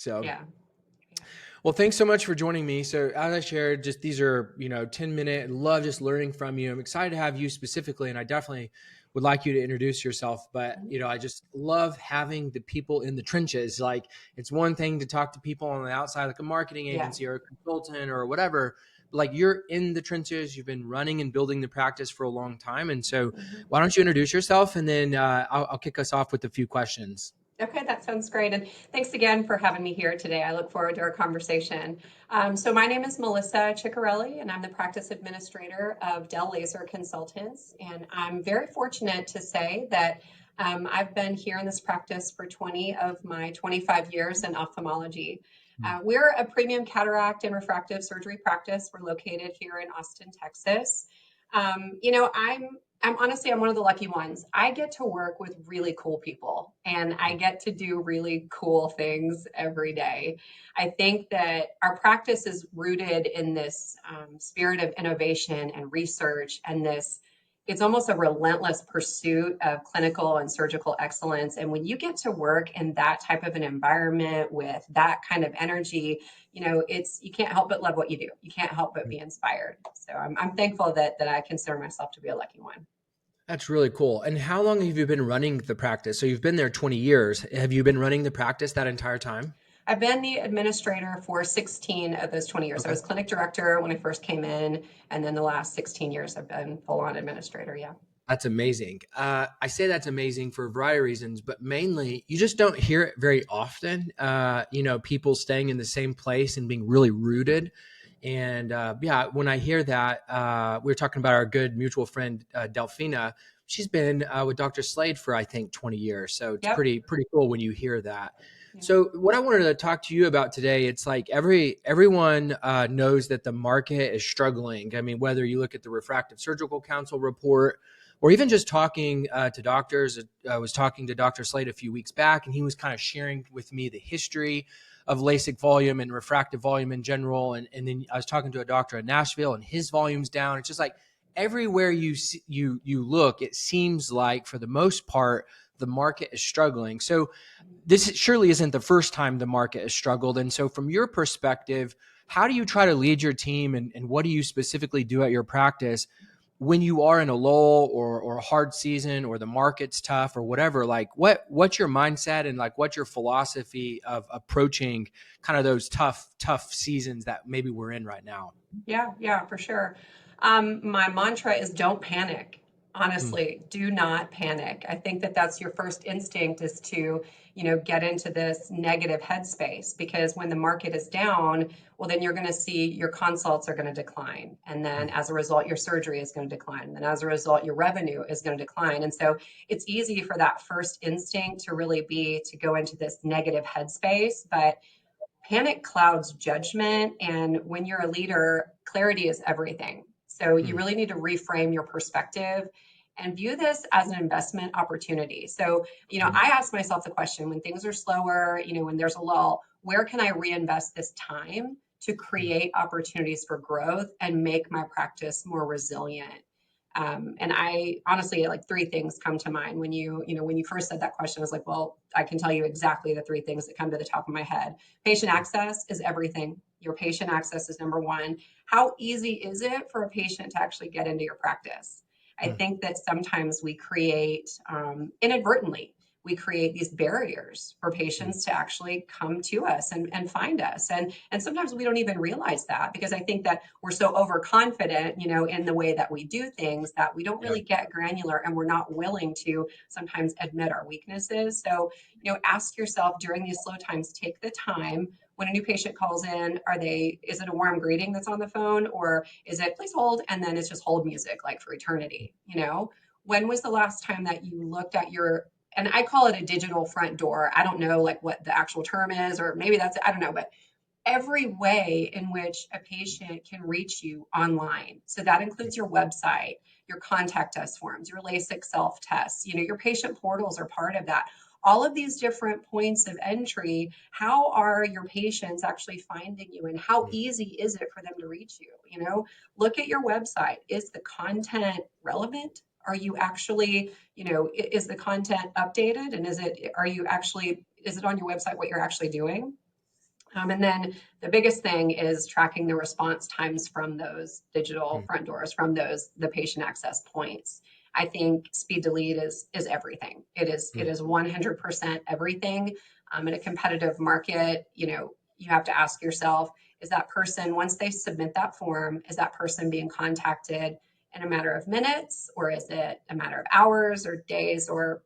So, Yeah. Yeah. well, thanks so much for joining me. So, as I shared, just these are, 10-minute, love just learning from you. I'm excited to have you specifically, and I definitely would like you to introduce yourself. But, Mhm. I just love having the people in the trenches. Like, it's one thing to talk to people on the outside, like a marketing Yeah. agency or a consultant or whatever. But like, you're in the trenches, you've been running and building the practice for a long time. And so, Mhm. why don't you introduce yourself and then I'll kick us off with a few questions. Okay, that sounds great. And thanks again for having me here today. I look forward to our conversation. So, my name is Melissa Ciccarelli, and I'm the practice administrator of Dell Laser Consultants. And I'm very fortunate to say that I've been here in this practice for 20 of my 25 years in ophthalmology. We're a premium cataract and refractive surgery practice. We're located here in Austin, Texas. I'm honestly, I'm one of the lucky ones. I get to work with really cool people and I get to do really cool things every day. I think that our practice is rooted in this spirit of innovation and research and this, it's almost a relentless pursuit of clinical and surgical excellence. And when you get to work in that type of an environment with that kind of energy, you can't help but love what you do. You can't help but be inspired. So I'm thankful that I consider myself to be a lucky one. That's really cool. And how long have you been running the practice? So you've been there 20 years. Have you been running the practice that entire time? I've been the administrator for 16 of those 20 years. I Okay. was clinic director when I first came in, and then the last 16 years I've been full on administrator. Yeah. That's amazing. I say that's amazing for a variety of reasons, but mainly you just don't hear it very often. People staying in the same place and being really rooted. And yeah, when I hear that, we were talking about our good mutual friend Delphina. She's been with Dr. Slade for I think 20 years, so it's Yep. pretty cool when you hear that. Yeah. So what I wanted to talk to you about today, it's like everyone knows that the market is struggling. I mean, whether you look at the Refractive Surgical Council report or even just talking to doctors. I was talking to Dr. Slade a few weeks back, and he was kind of sharing with me the history of LASIK volume and refractive volume in general. And then I was talking to a doctor in Nashville, and his volume's down. It's just like everywhere you look, it seems like for the most part the market is struggling. So this surely isn't the first time the market has struggled. And so, from your perspective, how do you try to lead your team, and what do you specifically do at your practice when you are in a lull or a hard season or the market's tough or whatever? Like, what's your mindset and like what's your philosophy of approaching kind of those tough seasons that maybe we're in right now? Yeah, yeah, for sure. My mantra is don't panic. Hmm. Honestly, do not panic. I think that that's your first instinct is to, get into this negative headspace because when the market is down, well, then you're going to see your consults are going to decline. And then Hmm. as a result, your surgery is going to decline. And then as a result, your revenue is going to decline. And so it's easy for that first instinct to really be to go into this negative headspace. But panic clouds judgment. And when you're a leader, clarity is everything. So you Hmm. really need to reframe your perspective and view this as an investment opportunity. So, Hmm. I ask myself the question when things are slower, when there's a lull, where can I reinvest this time to create opportunities for growth and make my practice more resilient? And I honestly, like three things come to mind when you first said that question. I was like, well, I can tell you exactly the three things that come to the top of my head. Patient access is everything. Your patient access is number one. How easy is it for a patient to actually get into your practice? I Hmm. think that sometimes we create, inadvertently, we create these barriers for Hmm. patients to actually come to us and find us. And sometimes we don't even realize that because I think that we're so overconfident, in the way that we do things that we don't Yeah. really get granular and we're not willing to sometimes admit our weaknesses. So, ask yourself during these slow times, take the time when a new patient calls in, is it a warm greeting that's on the phone or is it please hold and then it's just hold music like for eternity? When was the last time that you looked at your, and I call it a digital front door. I don't know like what the actual term is, or maybe that's, I don't know, but every way in which a patient can reach you online. So that includes your website, your contact us forms, your LASIK self tests, your patient portals are part of that. All of these different points of entry, how are your patients actually finding you and how Hmm. easy is it for them to reach you? Look at your website. Is the content relevant? Are you actually, is the content updated and is it on your website what you're actually doing? And then the biggest thing is tracking the response times from those digital Mm, front doors, from the patient access points. I think speed to lead is everything. It mm, is 100% everything. In a competitive market, you have to ask yourself, is that person, once they submit that form, is that person being contacted in a matter of minutes, or is it a matter of hours or days, or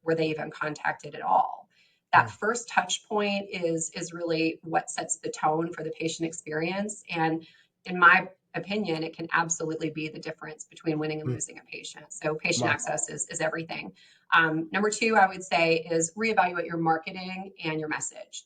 were they even contacted at all? That mm, first touch point is really what sets the tone for the patient experience. And in my opinion, it can absolutely be the difference between winning and mm. losing a patient. So patient Wow. access is everything. Number two, I would say, is reevaluate your marketing and your message.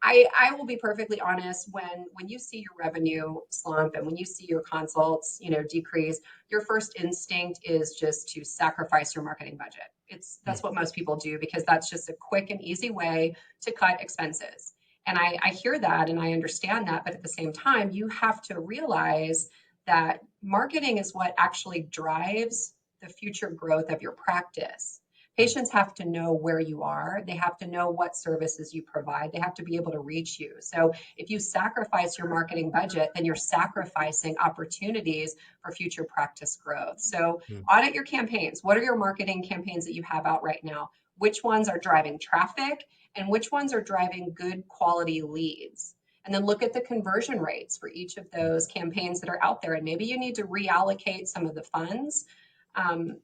I will be perfectly honest, when you see your revenue slump and when you see your consults, decrease, your first instinct is just to sacrifice your marketing budget. That's Mm, what most people do, because that's just a quick and easy way to cut expenses. And I hear that and I understand that, but at the same time, you have to realize that marketing is what actually drives the future growth of your practice. mm, Patients have to know where you are. They have to know what services you provide. They have to be able to reach you. So if you sacrifice your marketing budget, then you're sacrificing opportunities for future practice growth. So mm, audit your campaigns. What are your marketing campaigns that you have out right now? Which ones are driving traffic and which ones are driving good quality leads? And then look at the conversion rates for each of mm, those campaigns that are out there. And maybe you need to reallocate some of the funds. Um,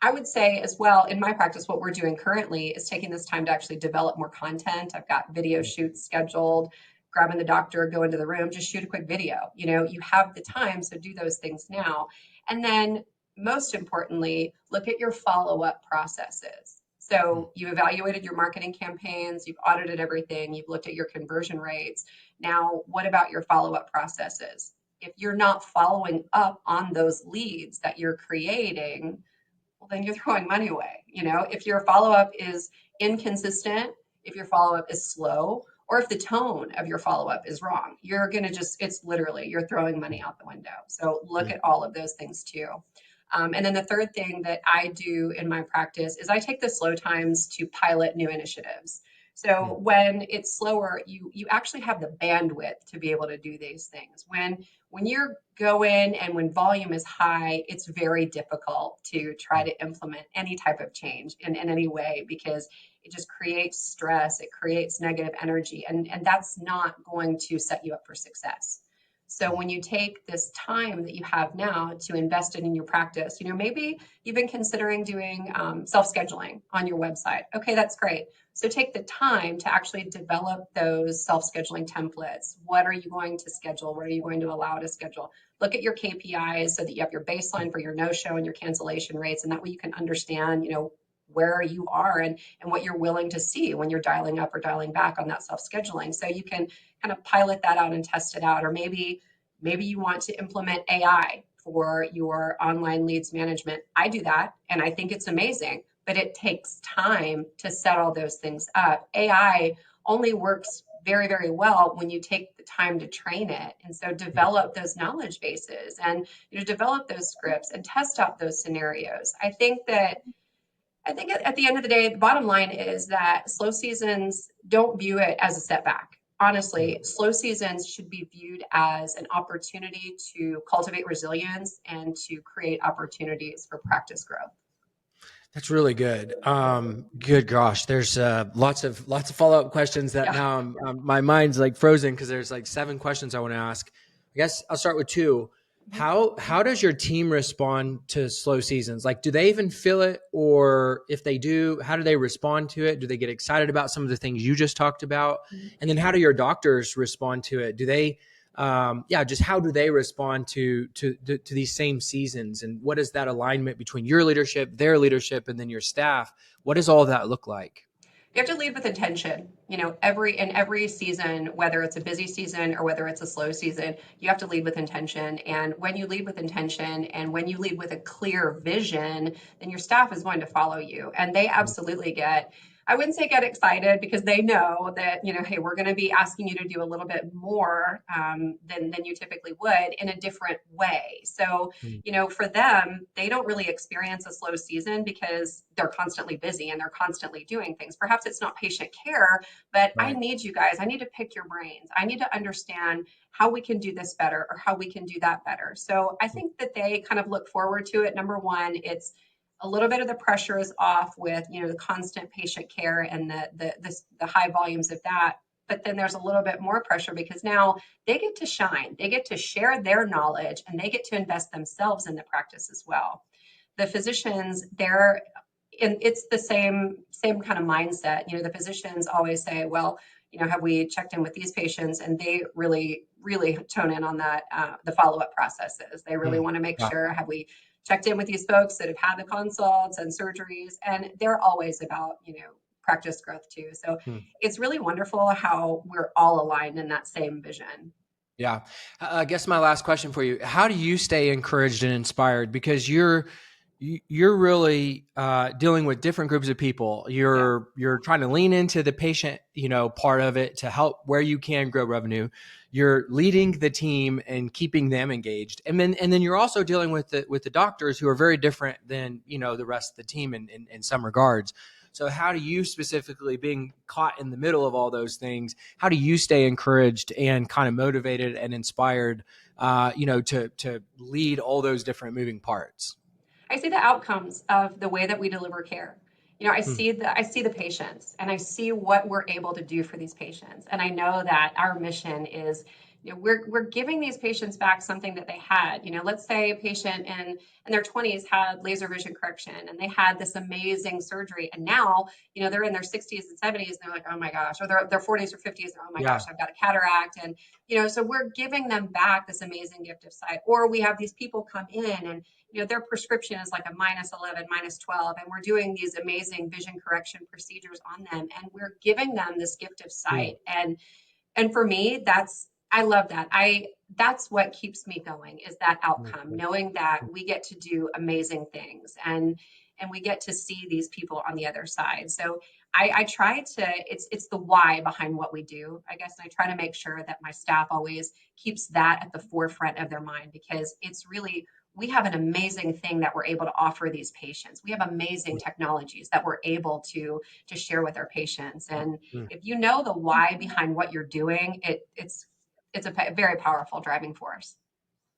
I would say as well, in my practice, what we're doing currently is taking this time to actually develop more content. I've got video mm. shoots scheduled, grabbing the doctor, go into the room, just shoot a quick video. You have the time, so do those things now. And then most importantly, look at your follow-up processes. Mm. So you've evaluated your marketing campaigns, you've audited everything, you've looked at your conversion rates. Now, what about your follow-up processes? If you're not following up on those leads that you're creating, well, then you're throwing money away. If your follow up is inconsistent, if your follow up is slow, or if the tone of your follow up is wrong, you're going to it's literally, you're throwing money out the window. So look Mm, at all of those things too. And then the third thing that I do in my practice is I take the slow times to pilot new initiatives. mm, So when it's slower, you actually have the bandwidth to be able to do these things. When you're going and when volume is high, it's very difficult to try mm. to implement any type of change in any way, because it just creates stress, it creates negative energy, and that's not going to set you up for success. So when you take this time that you have now to invest it in your practice, maybe you've been considering doing self-scheduling on your website. Okay, that's great. So take the time to actually develop those self-scheduling templates. What are you going to schedule? What are you going to allow to schedule? Look at your KPIs so that you have your baseline for your no-show and your cancellation rates, and that way you can understand, where you are and what you're willing to see when you're dialing up or dialing back on that self-scheduling. So you can kind of pilot that out and test it out. Or maybe you want to implement AI for your online leads management. I do that and I think it's amazing, but it takes time to set all those things up. AI only works very, very well when you take the time to train it. And so develop those knowledge bases and develop those scripts and test out those scenarios. I think at the end of the day, the bottom line is that slow seasons, don't view it as a setback. Mm. Honestly, slow seasons should be viewed as an opportunity to cultivate resilience and to create opportunities for practice growth. That's really good. Good gosh, there's lots of follow up questions that Yeah. now my mind's like frozen because there's like 7 questions I want to ask. I guess I'll start with two. How does your team respond to slow seasons? Like, do they even feel it, or if they do, how do they respond to it? Do they get excited about some of the things you just talked about? And then how do your doctors respond to it? Do they yeah, just how do they respond to these same seasons, and what is that alignment between your leadership, their leadership, and then your staff? What does all of that look like? You have to lead with intention. Every season, whether it's a busy season or whether it's a slow season, you have to lead with intention. And when you lead with intention and when you lead with a clear vision, then your staff is going to follow you. And they absolutely get. I wouldn't say get excited because they know that, hey, we're going to be asking you to do a little bit more than you typically would in a different way. So, Mm. for them, they don't really experience a slow season because they're constantly busy and they're constantly doing things. Perhaps it's not patient care, but I Right. need you guys. I need to pick your brains. I need to understand how we can do this better or how we can do that better. So I think that they kind of look forward to it. Number one, it's a little bit of the pressure is off with the constant patient care and the high volumes of that, but then there's a little bit more pressure because now they get to shine, they get to share their knowledge, and they get to invest themselves in the practice as well. The physicians, they're and it's the same kind of mindset. The physicians always say, well, have we checked in with these patients? And they really tone in on that, the follow-up processes. They really Mm. want to make Yeah. sure, have we checked in with these folks that have had the consults and surgeries? And they're always about, practice growth too. So Mm. it's really wonderful how we're all aligned in that same vision. Yeah. I guess my last question for you: how do you stay encouraged and inspired? Because you're really dealing with different groups of people. Yeah. You're trying to lean into the patient, part of it to help where you can grow revenue. You're leading the team and keeping them engaged, and then you're also dealing with the doctors who are very different than the rest of the team in some regards. So how do you, specifically being caught in the middle of all those things, how do you stay encouraged and kind of motivated and inspired, to lead all those different moving parts? I see the outcomes of the way that we deliver care. I Hmm. see the patients and I see what we're able to do for these patients. And I know that our mission is, we're giving these patients back something that they had. Let's say a patient in their 20s had laser vision correction and they had this amazing surgery. And now, they're in their 60s and 70s and they're like, oh my gosh, or their 40s or 50s, and oh my gosh, Yeah. I've got a cataract. And, so we're giving them back this amazing gift of sight. Or we have these people come in and their prescription is like a -11, -12, and we're doing these amazing vision correction procedures on them, and we're giving them this gift of Hmm. sight. And for me, I love that. That's what keeps me going is that outcome, knowing that we get to do amazing things and we get to see these people on the other side. So I try to, it's the why behind what we do, I guess. And I try to make sure that my staff always keeps that at the forefront of their mind because it's really, we have an amazing thing that we're able to offer these patients. We have amazing technologies that we're able to share with our patients. And Hmm. if you know the why behind what you're doing, it's a very powerful driving force.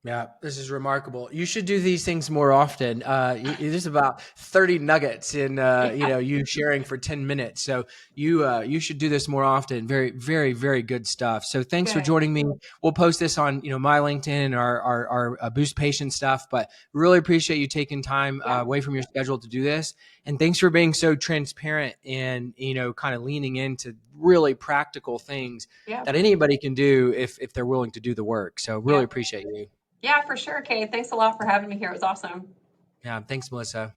Yeah, this is remarkable. You should do these things more often. There's about 30 nuggets in Yeah, you sharing for 10 minutes. So you should do this more often. Very, very, very good stuff. So thanks for good. joining me. We'll post this on my LinkedIn and our Boost Patient stuff. But really appreciate you taking time Yeah, away from your schedule to do this. And thanks for being so transparent and kind of leaning into really practical things yeah, that anybody can do if they're willing to do the work. So really yeah, appreciate you. yeah, for sure. Kay, thanks a lot for having me here. It was awesome. Yeah, thanks, Melissa.